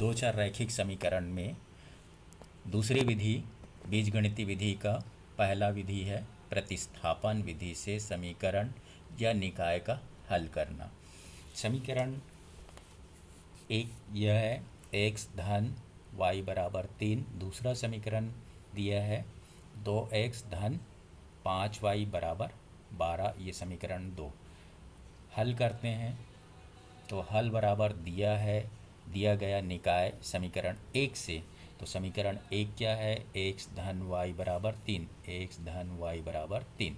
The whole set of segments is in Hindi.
दो चर रैखिक समीकरण में दूसरी विधि बीजगणितीय विधि का पहला विधि है प्रतिस्थापन विधि से समीकरण या निकाय का हल करना। समीकरण एक यह है x धन y बराबर 3। दूसरा समीकरण दिया है 2x धन 5y बराबर 12। ये समीकरण 2 हल करते हैं तो हल बराबर दिया गया निकाय समीकरण 1 से। तो समीकरण 1 क्या है, x धन y बराबर 3, x धन y बराबर 3।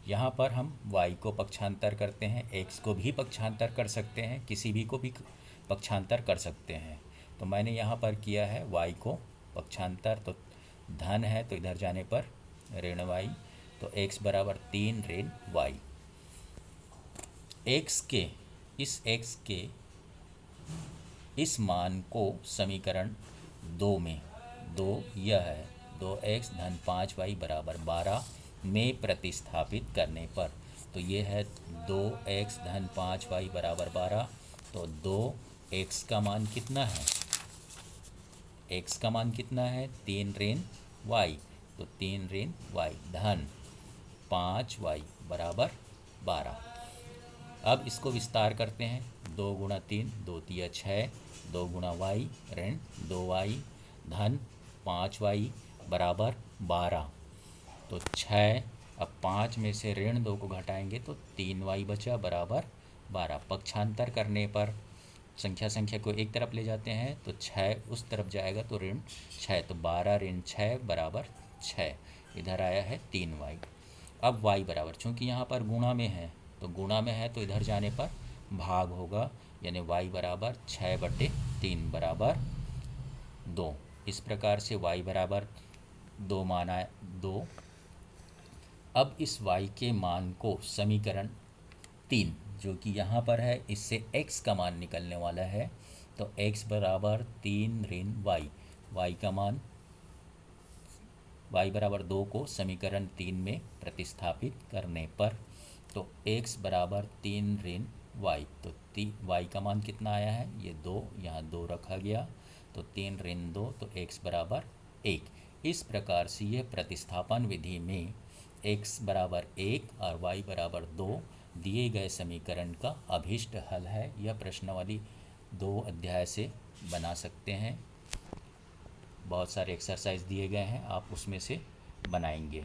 यहाँ पर हम y को पक्षांतर करते हैं, x को भी पक्षांतर कर सकते हैं, किसी भी को भी पक्षांतर कर सकते हैं। तो मैंने यहाँ पर किया है y को पक्षांतर, तो धन है तो इधर जाने पर ऋण y, तो x बराबर 3 ऋण y। x के इस मान को समीकरण 2 में 2 यह है 2x धन 5y बराबर 12 में प्रतिस्थापित करने पर, तो ये है 2x धन 5y बराबर 12। तो 2x का मान कितना है, x का मान कितना है 3 ऋण y, तो 3 ऋण y धन 5y बराबर 12। अब इसको विस्तार करते हैं, 2 गुणा 3 2 तिया 6, 2 गुणा y ऋण 2y धन 5y बराबर 12। तो 6, अब 5 में से ऋण 2 को घटाएंगे तो 3y बचा बराबर 12। पक्षांतर करने पर संख्या को एक तरफ ले जाते हैं तो 6 उस तरफ जाएगा तो ऋण 6, तो 12 ऋण 6 बराबर 6। इधर आया है 3y। अब y बराबर, चूँकि यहाँ पर गुणा में है तो इधर जाने पर भाग होगा, यानी y बराबर 6/3 बराबर 2। इस प्रकार से y बराबर 2 माना 2। अब इस y के मान को समीकरण 3 जो कि यहाँ पर है, इससे x का मान निकलने वाला है, तो x बराबर 3 ऋण y का मान y बराबर 2 को समीकरण 3 में प्रतिस्थापित करने पर, तो x बराबर 3 ऋण y, तो y का मान कितना आया है, ये 2, यहाँ 2 रखा गया, तो 3 ऋण 2, तो x बराबर 1। इस प्रकार से यह प्रतिस्थापन विधि में x बराबर 1 और y बराबर 2 दिए गए समीकरण का अभीष्ट हल है। यह प्रश्नावली 2 अध्याय से बना सकते हैं। बहुत सारे एक्सरसाइज दिए गए हैं, आप उसमें से बनाएंगे।